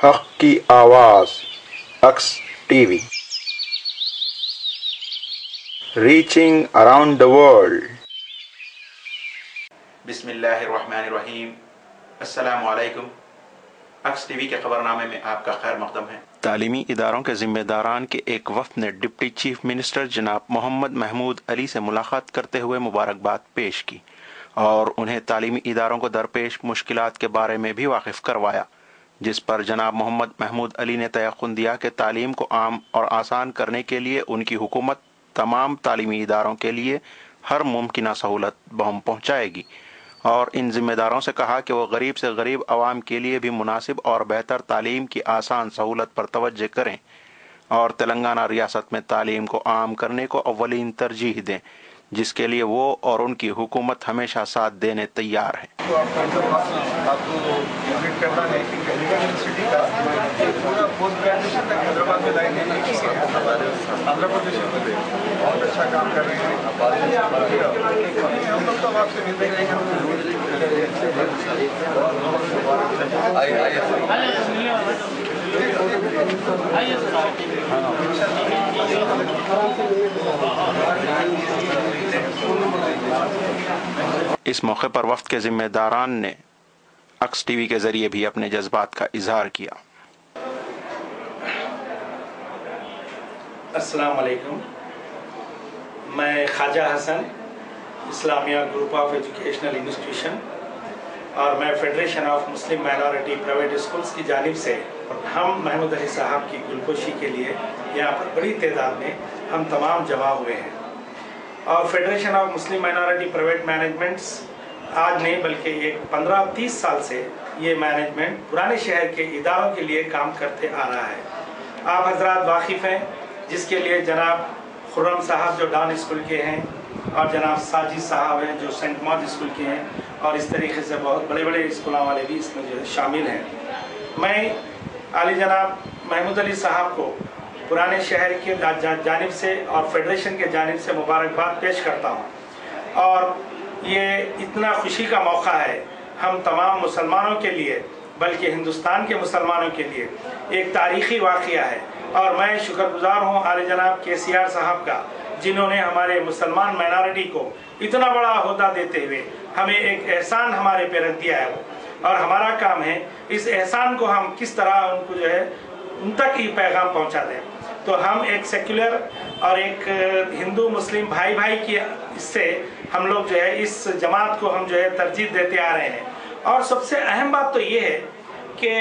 حق کی آواز اکس T V, reaching around the world. بسم اللہ الرحمن الرحیم۔ السلام علیکم۔ اکس ٹی وی کے خبرنامے میں آپ کا خیر مقدم ہے۔ تعلیمی اداروں کے ذمہ داران کے ایک وفد نے ڈپٹی چیف منسٹر جناب محمد محمود علی سے ملاقات کرتے ہوئے مبارکباد پیش کی اور انہیں تعلیمی اداروں کو درپیش مشکلات کے بارے میں بھی واقف کروایا، جس پر جناب محمد محمود علی نے تیقن دیا کہ تعلیم کو عام اور آسان کرنے کے لیے ان کی حکومت تمام تعلیمی اداروں کے لیے ہر ممکنہ سہولت بہم پہنچائے گی، اور ان ذمہ داروں سے کہا کہ وہ غریب سے غریب عوام کے لیے بھی مناسب اور بہتر تعلیم کی آسان سہولت پر توجہ کریں اور تلنگانہ ریاست میں تعلیم کو عام کرنے کو اولین ترجیح دیں، جس کے لیے وہ اور ان کی حکومت ہمیشہ ساتھ دینے تیار ہے۔ تو آپ کو وزٹ کرنا ہے کہ علی گڑھ یونیورسٹی کا پورا پوسٹ گریجویشن تک حیدرآباد میں لائن ہے، آندھرا پردیش میں بہت اچھا کام کر رہے ہیں۔ ہم لوگ تو آپ سے ملتے ہیں، اس موقع پر وفد کے ذمہ داران نے اکس ٹی وی کے ذریعے بھی اپنے جذبات کا اظہار کیا۔ السلام علیکم، میں خواجہ حسن، اسلامیہ گروپ آف ایجوکیشنل انسٹیٹیوشن اور میں federation of Muslim minority private schools کی جانب سے ہم محمود علی صاحب کی گلپوشی کے لیے یہاں پر بڑی تعداد میں ہم تمام جمع ہوئے ہیں، اور federation of Muslim minority private managements آج نہیں بلکہ ایک 15-30 سال سے یہ مینجمنٹ پرانے شہر کے اداروں کے لیے کام کرتے آ رہا ہے۔ آپ حضرات واقف ہیں، جس کے لیے جناب خرم صاحب جو ڈان اسکول کے ہیں اور جناب ساجد صاحب ہیں جو سینٹ مارج اسکول کے ہیں، اور اس طریقے سے بہت بڑے بڑے اسکولوں والے بھی اس میں جو شامل ہیں۔ میں عالی جناب محمود علی صاحب کو پرانے شہر کے جانب سے اور فیڈریشن کے جانب سے مبارکباد پیش کرتا ہوں، اور یہ اتنا خوشی کا موقع ہے ہم تمام مسلمانوں کے لیے، بلکہ ہندوستان کے مسلمانوں کے لیے ایک تاریخی واقعہ ہے، اور میں شکر گزار ہوں عالی جناب KCR صاحب کا، جنہوں نے ہمارے مسلمان مائنارٹی کو اتنا بڑا عہدہ دیتے ہوئے ہمیں ایک احسان ہمارے پہ رکھ دیا ہے، اور ہمارا کام ہے اس احسان کو ہم کس طرح ان کو جو ہے ان تک ہی پیغام پہنچا دیں۔ تو ہم ایک سیکولر اور ایک ہندو مسلم بھائی بھائی کی اس سے ہم لوگ جو ہے اس جماعت کو ہم جو ہے ترجیح دیتے آ رہے ہیں، اور سب سے اہم بات تو یہ ہے کہ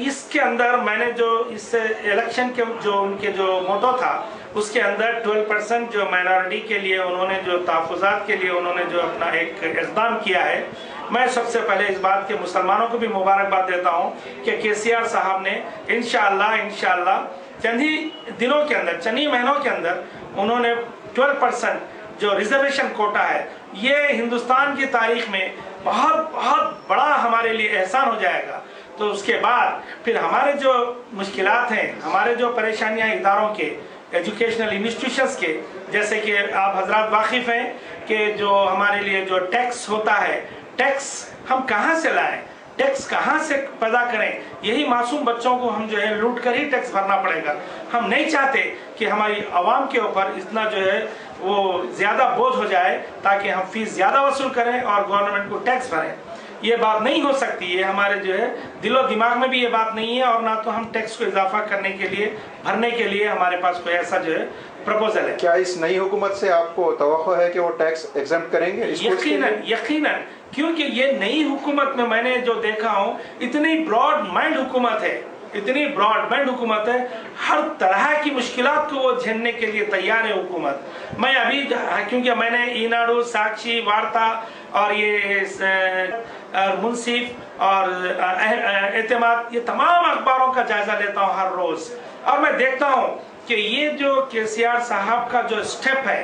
اس کے اندر میں نے جو اس سے الیکشن کے جو ان کے جو موٹو تھا اس کے اندر 12% جو مائنورٹی کے لیے انہوں نے جو تحفظات کے لیے انہوں نے جو اپنا ایک اقدام کیا ہے، میں سب سے پہلے اس بات کے مسلمانوں کو بھی مبارکباد دیتا ہوں کہ KCR صاحب نے انشاءاللہ چند ہی دنوں کے اندر، چند ہی مہینوں کے اندر انہوں نے 12% جو ریزرویشن کوٹا ہے، یہ ہندوستان کی تاریخ میں بہت بہت بڑا ہمارے لیے احسان ہو جائے گا۔ تو اس کے بعد پھر ہمارے جو مشکلات ہیں، ہمارے جو پریشانیاں اداروں کے، ایجوکیشنل انسٹیٹیوشنز کے، جیسے کہ آپ حضرات واقف ہیں کہ جو ہمارے لیے جو ٹیکس ہوتا ہے، ٹیکس ہم کہاں سے لائیں، ٹیکس کہاں سے پیدا کریں؟ یہی معصوم بچوں کو ہم جو ہے لوٹ کر ہی ٹیکس بھرنا پڑے گا۔ ہم نہیں چاہتے کہ ہماری عوام کے اوپر اتنا جو ہے وہ زیادہ بوجھ ہو جائے تاکہ ہم فیس زیادہ وصول کریں اور گورنمنٹ کو ٹیکس بھریں۔ یہ بات نہیں ہو سکتی، یہ ہمارے جو ہے دل و دماغ میں بھی یہ بات نہیں ہے، اور نہ تو ہم ٹیکس کو اضافہ کرنے کے لیے، بھرنے کے لیے ہمارے پاس کوئی ایسا جو ہے پروپوزل ہے۔ کیا اس نئی حکومت سے آپ کو توقع ہے کہ وہ ٹیکس ایگزمپٹ کریں گے؟ یقیناً، کیونکہ یہ نئی حکومت میں نے جو دیکھا ہوں، اتنی براڈ مائنڈ حکومت ہے، اتنی براڈ مائنڈ حکومت ہے، ہر طرح کی مشکلات کو وہ جھیلنے کے لیے تیار ہے حکومت۔ میں ابھی کیونکہ میں نے ایناڈو، ساکشی، وارتا اور یہ منصف اور اعتماد، یہ تمام اخباروں کا جائزہ لیتا ہوں ہر روز، اور میں دیکھتا ہوں کہ یہ جو KCR صاحب کا جو سٹیپ ہے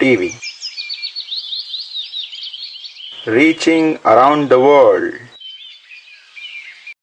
TV, reaching around the world।